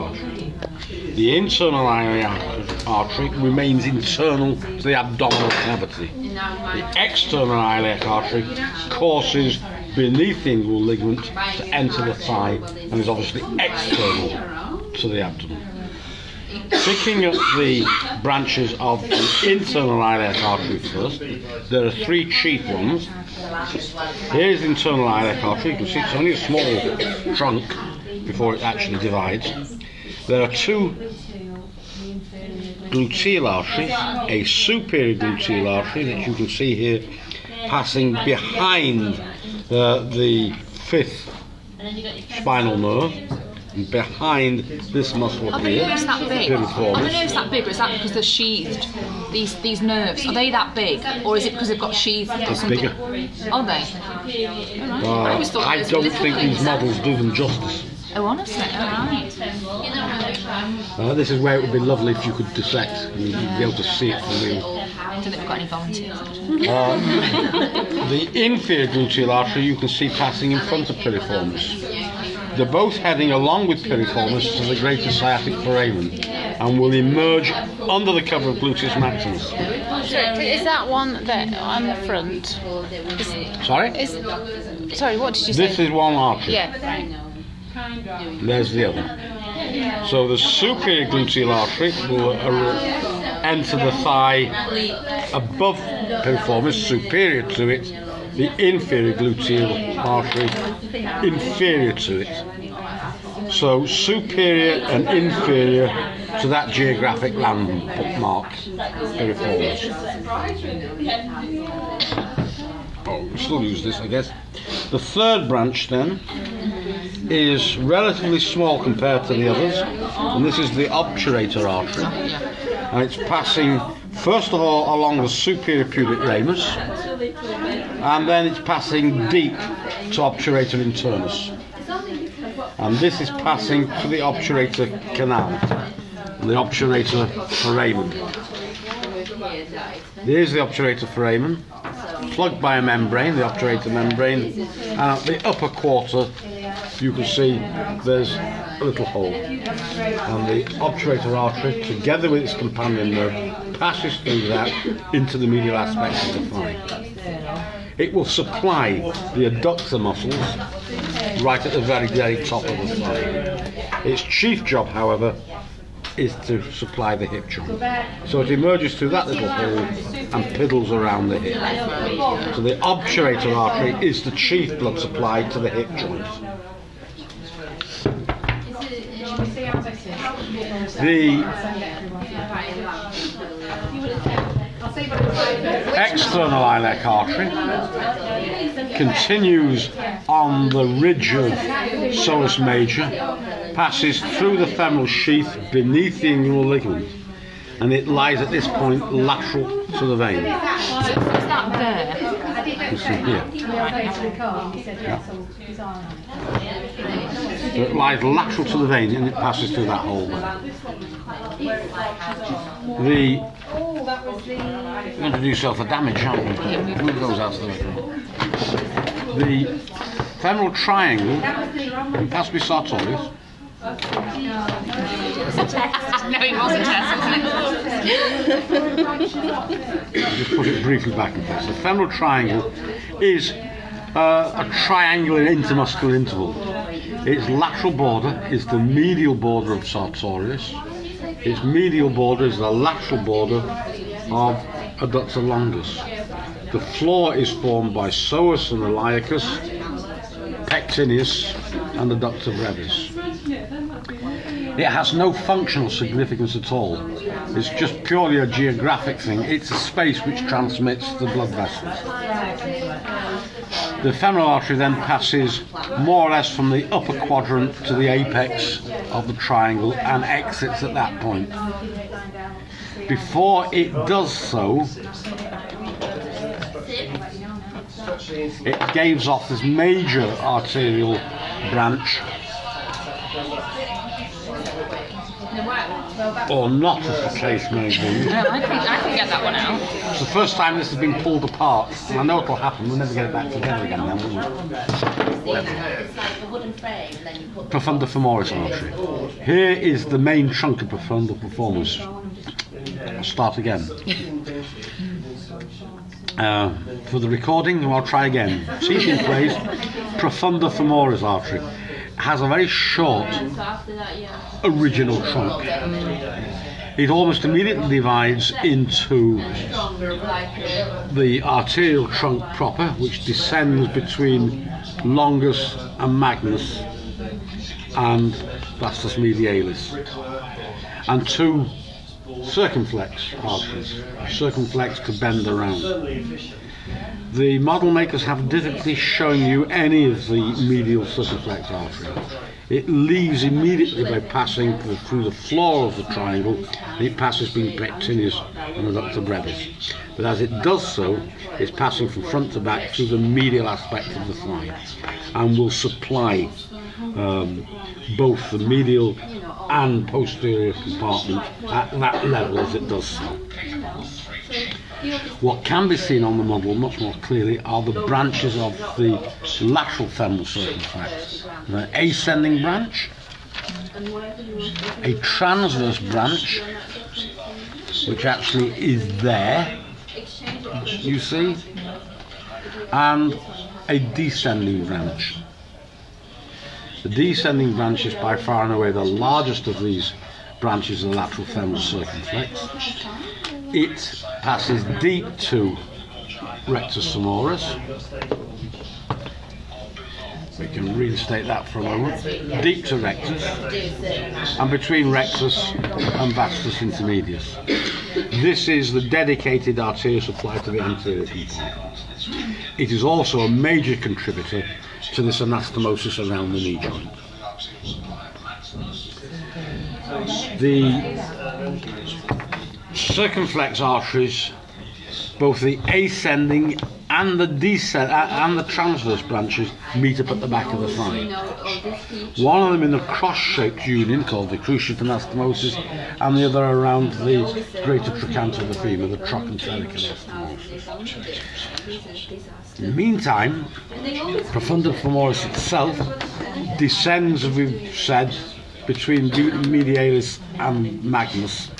artery. The internal iliac artery remains internal to the abdominal cavity. The external iliac artery courses beneath the inguinal ligament to enter the thigh and is obviously external to the abdomen. Picking up the branches of the internal iliac artery first, there are three chief ones. Here's the internal iliac artery. You can see it's only a small trunk before it actually divides. There are two gluteal arteries, a superior gluteal artery that you can see here passing behind the fifth spinal nerve, and behind this muscle here. Are the nerves that big? Are the nerves that big, or is that because they're sheathed? These nerves, are they that big, or is it because they've got sheathed or something? Bigger. Are they? I don't think these models do them justice. Oh, honestly? Alright. This is where it would be lovely if you could dissect and you'd be able to see it from the... I don't think we've got any volunteers. The inferior gluteal artery you can see passing in front of piriformis. They're both heading along with piriformis to the greater sciatic foramen and will emerge under the cover of gluteus maximus. So is that one that on the front? Sorry? Sorry, what did you say? This is one artery. Yeah, right. There's the other. So the superior gluteal artery will enter the thigh above piriformis, superior to it. The inferior gluteal artery inferior to it. So superior and inferior to that geographic landmark, piriformis. Oh, we'll still use this, I guess. The third branch then is relatively small compared to the others, and this is the obturator artery, and it's passing first of all along the superior pubic ramus, and then it's passing deep to obturator internus, and this is passing to the obturator canal, the obturator foramen. Here's the obturator foramen, plugged by a membrane, the obturator membrane, and at the upper quarter you can see there's a little hole, and the obturator artery, together with its companion nerve, passes through that into the medial aspect of the thigh. It will supply the adductor muscles right at the very, very top of the thigh. Its chief job, however, is to supply the hip joint. So it emerges through that little hole and piddles around the hip. So the obturator artery is the chief blood supply to the hip joint. The external iliac artery continues on the ridge of psoas major, passes through the femoral sheath beneath the inguinal ligament, and it lies at this point lateral to the vein. So is that there? You see here. Yeah. So it lies lateral to the vein and it passes through that hole there. You're going to do yourself a damage, aren't you? Move those out of the way. The femoral triangle can pass me sartorius. No, it wasn't test, wasn't it? Just put it briefly back in place. The femoral triangle is a triangular intermuscular interval. Its lateral border is the medial border of sartorius. Its medial border is the lateral border of adductor longus. The floor is formed by psoas and iliacus, pectineus and adductor brevis. It has no functional significance at all. It's just purely a geographic thing. It's a space which transmits the blood vessels. The femoral artery then passes more or less from the upper quadrant to the apex of the triangle and exits at that point. Before it does so, it gives off this major arterial branch, or not, as the case may be. No, I can get that one out. It's the first time this has been pulled apart, and I know it'll happen, we'll never get it back together again then, will we? Profunda femoris artery. Here is the main trunk of profunda femoris. I'll start again. For the recording, I'll try again. Teeth in place, profunda femoris artery. Has a very short original trunk. It almost immediately divides into the arterial trunk proper, which descends between longus and magnus and vastus medialis, and two circumflex arteries, circumflex to bend around. The model makers have difficulty showing you any of the medial circumflex artery. It leaves immediately by passing through the floor of the triangle, and it passes between pectineus and adductor brevis. But as it does so, it's passing from front to back through the medial aspect of the thigh, and will supply both the medial and posterior compartment at that level as it does so. What can be seen on the model much more clearly are the branches of the lateral femoral circumflex. An ascending branch, a transverse branch, which actually is there, you see, and a descending branch. The descending branch is by far and away the largest of these branches of the lateral femoral circumflex. It passes deep to rectus femoris. We can reinstate that for a moment. Deep to rectus, and between rectus and vastus intermedius. This is the dedicated arterial supply to the anterior compartment. It is also a major contributor to this anastomosis around the knee joint. The circumflex arteries, both the ascending and the transverse branches, meet up at the back of the thigh. One of them in a cross-shaped union called the cruciate anastomosis, and the other around the greater trochanter of the femur, the trochanteric anastomosis. In the meantime, profunda femoris itself descends, as we've said, between medialis and magnus,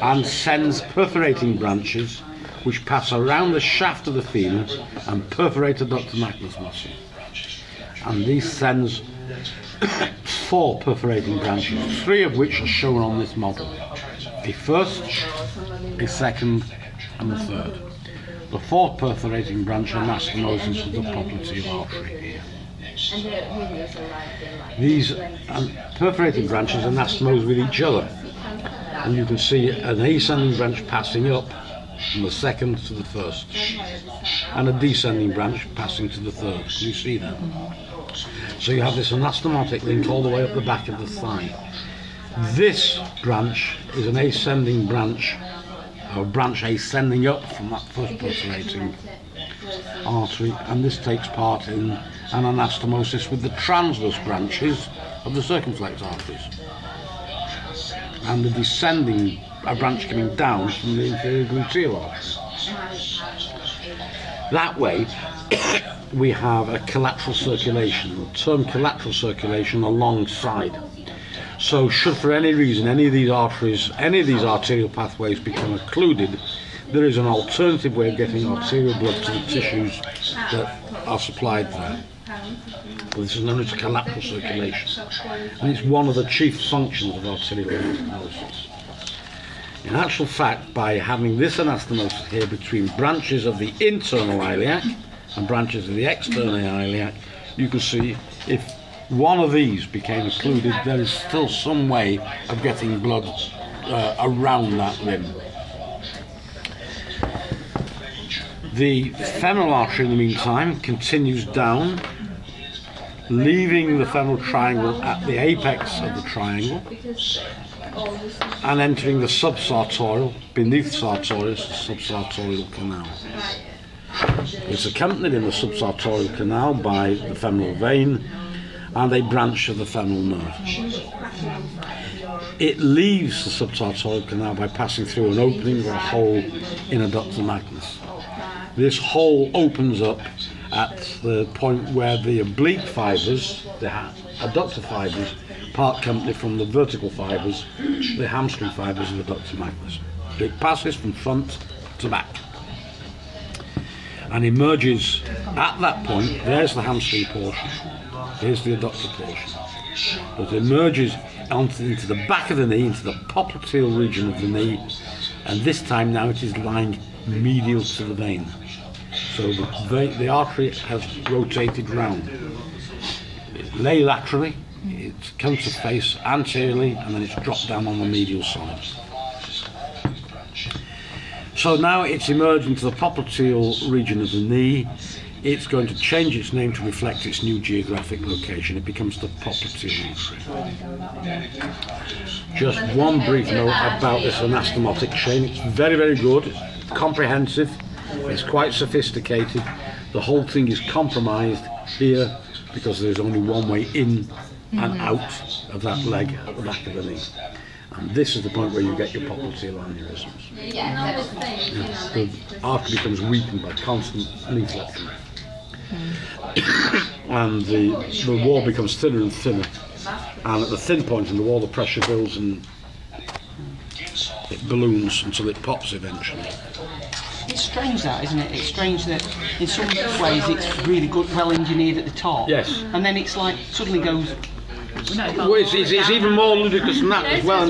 and sends perforating branches which pass around the shaft of the femur and perforate the adductor magnus muscle. And these sends 4 perforating branches, 3 of which are shown on this model. A first, a second, and a third. The 4th perforating branch anastomoses to the popliteal artery here. These perforating branches anastomose with each other, and you can see an ascending branch passing up from the second to the first, and a descending branch passing to the third. Can you see that? So you have this anastomotic link all the way up the back of the thigh. This branch is an ascending branch, or a branch ascending up from that first perforating artery, and this takes part in an anastomosis with the transverse branches of the circumflex arteries, and the descending branch coming down from the inferior gluteal artery. That way we have a collateral circulation, the term collateral circulation alongside. So should for any reason any of these arteries, any of these arterial pathways become occluded, there is an alternative way of getting arterial blood to the tissues that are supplied there. This is known as collateral circulation, and it's one of the chief functions of arterial anastomosis. In actual fact, by having this anastomosis here between branches of the internal iliac and branches of the external iliac, you can see if one of these became occluded, there is still some way of getting blood around that limb. The femoral artery, in the meantime, continues down, leaving the femoral triangle at the apex of the triangle and entering the subsartorial, beneath sartorius, the subsartorial canal. It's accompanied in the subsartorial canal by the femoral vein and a branch of the femoral nerve. It leaves the subsartorial canal by passing through an opening or a hole in adductor magnus. This hole opens up at the point where the oblique fibres, the adductor fibres, part company from the vertical fibres, the hamstring fibres of the adductor magnus. It passes from front to back and emerges at that point. There's the hamstring portion, here's the adductor portion. It emerges into the back of the knee, into the popliteal region of the knee, and this time now it is lying medial to the vein. So the artery has rotated round. It lay laterally, it comes to face anteriorly, and then it's dropped down on the medial side. So now it's emerged into the popliteal region of the knee. It's going to change its name to reflect its new geographic location. It becomes the popliteal artery. Just one brief note about this anastomotic chain. It's very, very good. It's comprehensive. It's quite sophisticated. The whole thing is compromised here because there's only one way in and out of that leg at the back of the knee. And this is the point where you get your popliteal aneurysms. The artery becomes weakened by constant knee flexion. And the wall becomes thinner and thinner. And at the thin point in the wall, the pressure builds and it balloons until it pops eventually. It's strange that, isn't it? It's strange that in some ways it's really good, well engineered at the top. Yes. And then it's like suddenly goes. Well, it's even more ludicrous than that as well.